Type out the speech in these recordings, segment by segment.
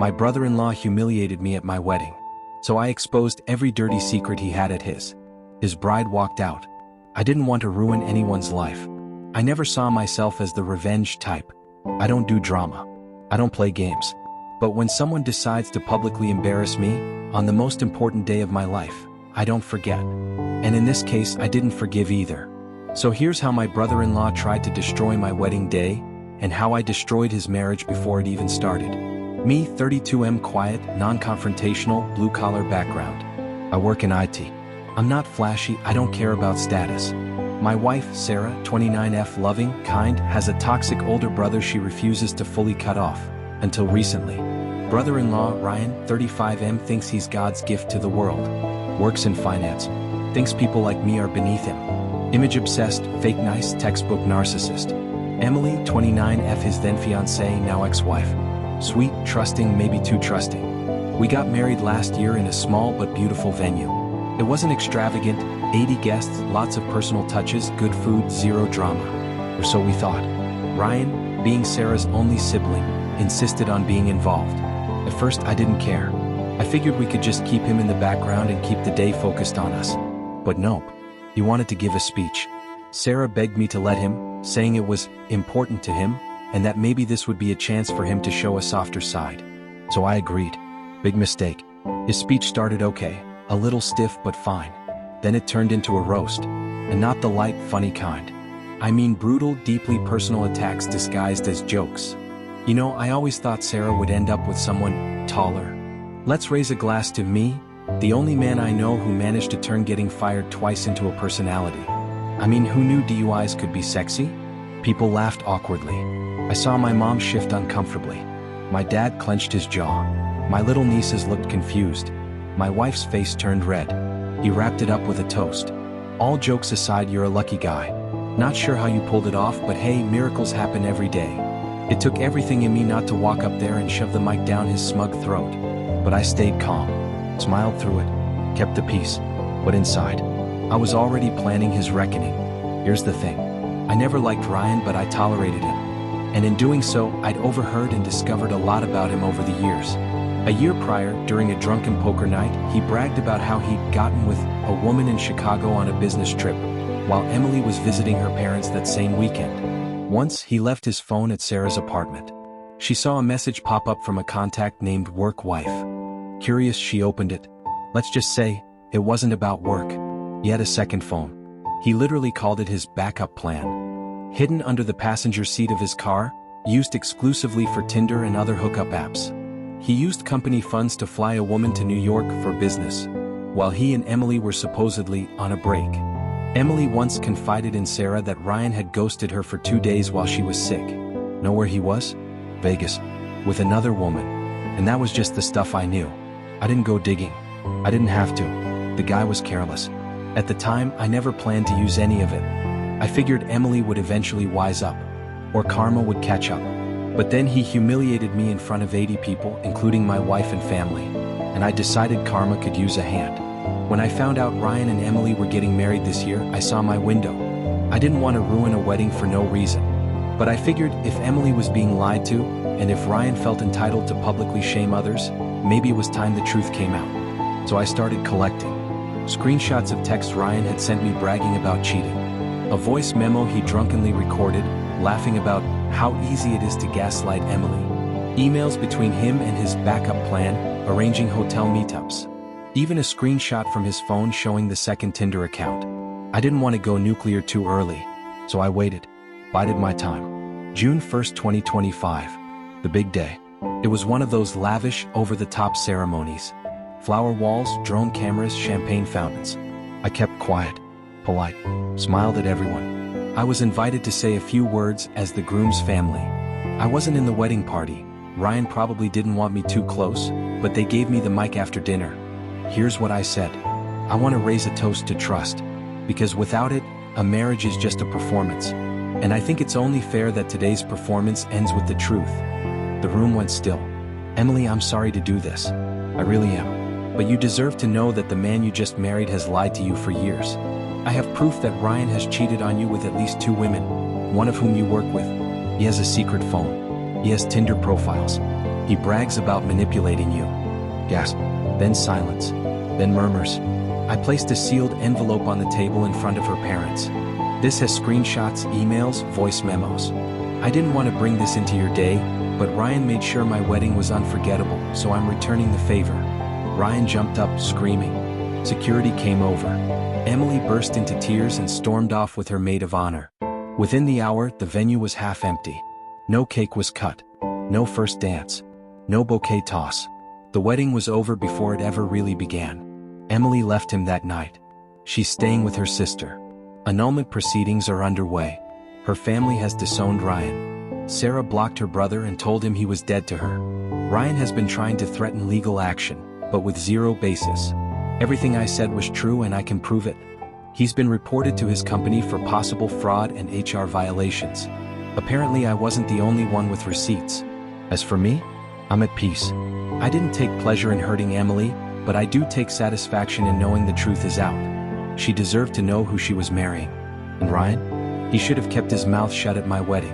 My brother-in-law humiliated me at my wedding. So I exposed every dirty secret he had at his. His bride walked out. I didn't want to ruin anyone's life. I never saw myself as the revenge type. I don't do drama. I don't play games. But when someone decides to publicly embarrass me, on the most important day of my life, I don't forget. And in this case, I didn't forgive either. So here's how my brother-in-law tried to destroy my wedding day, and how I destroyed his marriage before it even started. Me, 32M, quiet, non-confrontational, blue-collar background. I work in IT. I'm not flashy, I don't care about status. My wife, Sarah, 29F, loving, kind, has a toxic older brother she refuses to fully cut off, until recently. Brother-in-law, Ryan, 35M, thinks he's God's gift to the world. Works in finance. Thinks people like me are beneath him. Image-obsessed, fake nice, textbook narcissist. Emily, 29F, his then-fiancée, now ex-wife. Sweet, trusting, maybe too trusting. We got married last year in a small but beautiful venue. It wasn't extravagant, 80 guests, lots of personal touches, good food, zero drama. Or so we thought. Ryan, being Sarah's only sibling, insisted on being involved. At first, I didn't care. I figured we could just keep him in the background and keep the day focused on us. But nope. He wanted to give a speech. Sarah begged me to let him, saying it was important to him, and that maybe this would be a chance for him to show a softer side. So I agreed. Big mistake. His speech started okay, a little stiff but fine. Then it turned into a roast. And not the light, funny kind. I mean brutal, deeply personal attacks disguised as jokes. You know, I always thought Sarah would end up with someone taller. Let's raise a glass to me, the only man I know who managed to turn getting fired twice into a personality. I mean, who knew DUIs could be sexy? People laughed awkwardly. I saw my mom shift uncomfortably. My dad clenched his jaw. My little nieces looked confused. My wife's face turned red. He wrapped it up with a toast. All jokes aside, you're a lucky guy. Not sure how you pulled it off, but hey, miracles happen every day. It took everything in me not to walk up there and shove the mic down his smug throat. But I stayed calm, smiled through it, kept the peace. But inside, I was already planning his reckoning. Here's the thing. I never liked Ryan, but I tolerated him. And in doing so, I'd overheard and discovered a lot about him over the years. A year prior, during a drunken poker night, he bragged about how he'd gotten with a woman in Chicago on a business trip, while Emily was visiting her parents that same weekend. Once, he left his phone at Sarah's apartment. She saw a message pop up from a contact named Work Wife. Curious, she opened it. Let's just say, it wasn't about work. He had a second phone. He literally called it his backup plan. Hidden under the passenger seat of his car, used exclusively for Tinder and other hookup apps. He used company funds to fly a woman to New York for business, while he and Emily were supposedly on a break. Emily once confided in Sarah that Ryan had ghosted her for 2 days while she was sick. Know where he was? Vegas. With another woman. And that was just the stuff I knew. I didn't go digging. I didn't have to. The guy was careless. At the time, I never planned to use any of it. I figured Emily would eventually wise up, or karma would catch up. But then he humiliated me in front of 80 people, including my wife and family, and I decided karma could use a hand. When I found out Ryan and Emily were getting married this year, I saw my window. I didn't want to ruin a wedding for no reason. But I figured if Emily was being lied to, and if Ryan felt entitled to publicly shame others, maybe it was time the truth came out. So I started collecting screenshots of texts Ryan had sent me bragging about cheating. A voice memo he drunkenly recorded, laughing about how easy it is to gaslight Emily. Emails between him and his backup plan, arranging hotel meetups. Even a screenshot from his phone showing the second Tinder account. I didn't want to go nuclear too early, so I waited, bided my time. June 1st, 2025. The big day. It was one of those lavish, over-the-top ceremonies. Flower walls, drone cameras, champagne fountains. I kept quiet, polite, smiled at everyone. I was invited to say a few words as the groom's family. I wasn't in the wedding party. Ryan probably didn't want me too close, but they gave me the mic after dinner. Here's what I said. I want to raise a toast to trust, because without it, a marriage is just a performance. And I think it's only fair that today's performance ends with the truth. The room went still. Emily, I'm sorry to do this. I really am. But you deserve to know that the man you just married has lied to you for years. I have proof that Ryan has cheated on you with at least 2 women, one of whom you work with. He has a secret phone. He has Tinder profiles. He brags about manipulating you. Gasp. Then silence. Then murmurs. I placed a sealed envelope on the table in front of her parents. This has screenshots, emails, voice memos. I didn't want to bring this into your day, but Ryan made sure my wedding was unforgettable, so I'm returning the favor. Ryan jumped up, screaming. Security came over. Emily burst into tears and stormed off with her maid of honor. Within the hour, the venue was half empty. No cake was cut. No first dance. No bouquet toss. The wedding was over before it ever really began. Emily left him that night. She's staying with her sister. Annulment proceedings are underway. Her family has disowned Ryan. Sarah blocked her brother and told him he was dead to her. Ryan has been trying to threaten legal action, but with zero basis. Everything I said was true and I can prove it. He's been reported to his company for possible fraud and HR violations. Apparently I wasn't the only one with receipts. As for me, I'm at peace. I didn't take pleasure in hurting Emily, but I do take satisfaction in knowing the truth is out. She deserved to know who she was marrying. And Ryan? He should have kept his mouth shut at my wedding.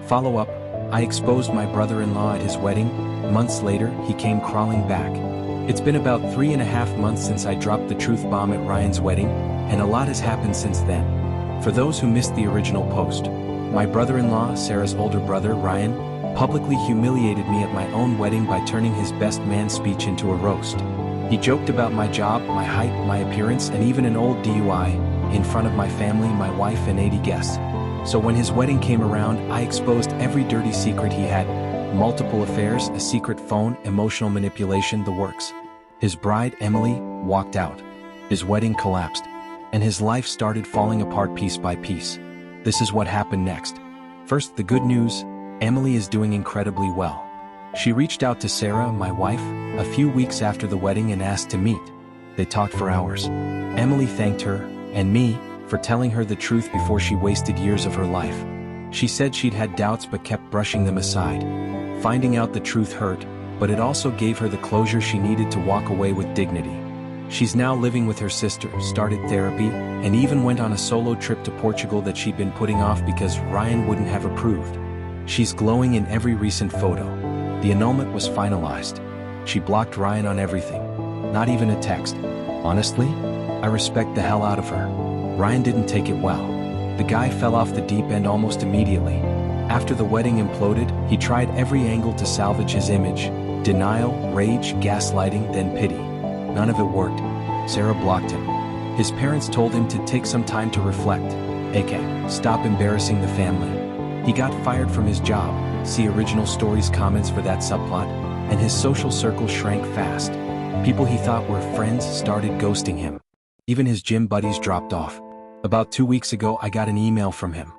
Follow up, I exposed my brother-in-law at his wedding. Months later, he came crawling back. It's been about 3.5 months since I dropped the truth bomb at Ryan's wedding, and a lot has happened since then. For those who missed the original post, my brother-in-law, Sarah's older brother, Ryan, publicly humiliated me at my own wedding by turning his best man speech into a roast. He joked about my job, my height, my appearance, and even an old DUI, in front of my family, my wife, and 80 guests. So when his wedding came around, I exposed every dirty secret he had. Multiple affairs, a secret phone, emotional manipulation, the works. His bride, Emily, walked out. His wedding collapsed. And his life started falling apart piece by piece. This is what happened next. First, the good news, Emily is doing incredibly well. She reached out to Sarah, my wife, a few weeks after the wedding and asked to meet. They talked for hours. Emily thanked her, and me, for telling her the truth before she wasted years of her life. She said she'd had doubts but kept brushing them aside. Finding out the truth hurt, but it also gave her the closure she needed to walk away with dignity. She's now living with her sister, started therapy, and even went on a solo trip to Portugal that she'd been putting off because Ryan wouldn't have approved. She's glowing in every recent photo. The annulment was finalized. She blocked Ryan on everything. Not even a text. Honestly, I respect the hell out of her. Ryan didn't take it well. The guy fell off the deep end almost immediately. After the wedding imploded, he tried every angle to salvage his image. Denial, rage, gaslighting, then pity. None of it worked. Sarah blocked him. His parents told him to take some time to reflect. aka, stop embarrassing the family. He got fired from his job, see original stories comments for that subplot, and his social circle shrank fast. People he thought were friends started ghosting him. Even his gym buddies dropped off. About 2 weeks ago I got an email from him.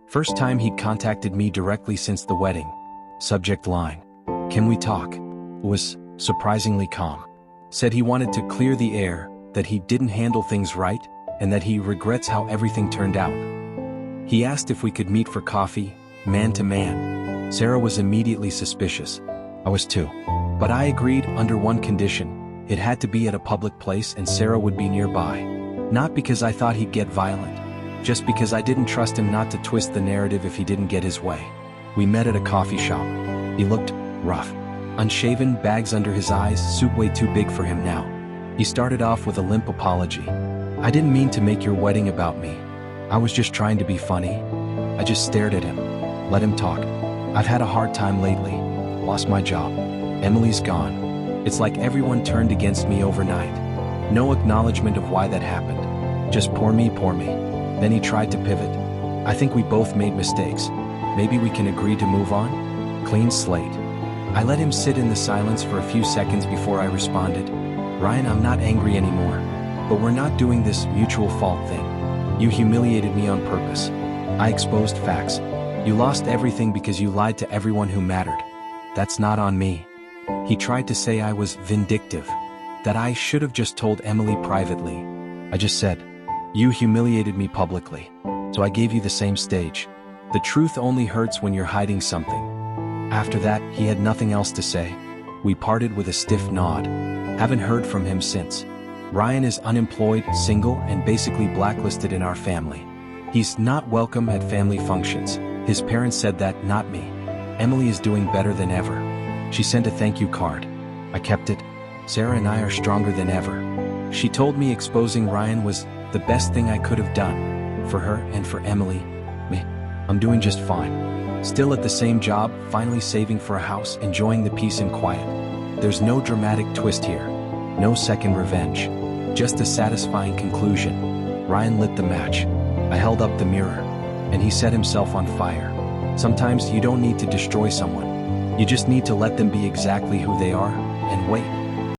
First time he'd contacted me directly since the wedding. Subject line: "Can we talk?" Was surprisingly calm. Said he wanted to clear the air, that he didn't handle things right, and that he regrets how everything turned out. He asked if we could meet for coffee, man to man. Sarah was immediately suspicious. I was too. But I agreed under one condition: it had to be at a public place and Sarah would be nearby. Not because I thought he'd get violent, just because I didn't trust him not to twist the narrative if he didn't get his way. We met at a coffee shop. He looked rough. Unshaven, bags under his eyes, suit way too big for him now. He started off with a limp apology. "I didn't mean to make your wedding about me. I was just trying to be funny." I just stared at him. Let him talk. "I've had a hard time lately. Lost my job. Emily's gone. It's like everyone turned against me overnight. No acknowledgement of why that happened. Just poor me, poor me." Then he tried to pivot. "I think we both made mistakes. Maybe we can agree to move on? Clean slate." I let him sit in the silence for a few seconds before I responded. "Ryan, I'm not angry anymore. But we're not doing this mutual fault thing. You humiliated me on purpose. I exposed facts. You lost everything because you lied to everyone who mattered. That's not on me." He tried to say I was vindictive, that I should have just told Emily privately. I just said, "You humiliated me publicly, so I gave you the same stage. The truth only hurts when you're hiding something." After that, he had nothing else to say. We parted with a stiff nod. Haven't heard from him since. Ryan is unemployed, single, and basically blacklisted in our family. He's not welcome at family functions. His parents said that, not me. Emily is doing better than ever. She sent a thank you card. I kept it. Sarah and I are stronger than ever. She told me exposing Ryan was the best thing I could have done. For her and for Emily. Me. I'm doing just fine. Still at the same job, finally saving for a house, enjoying the peace and quiet. There's no dramatic twist here. No second revenge. Just a satisfying conclusion. Ryan lit the match. I held up the mirror. And he set himself on fire. Sometimes you don't need to destroy someone. You just need to let them be exactly who they are, and wait.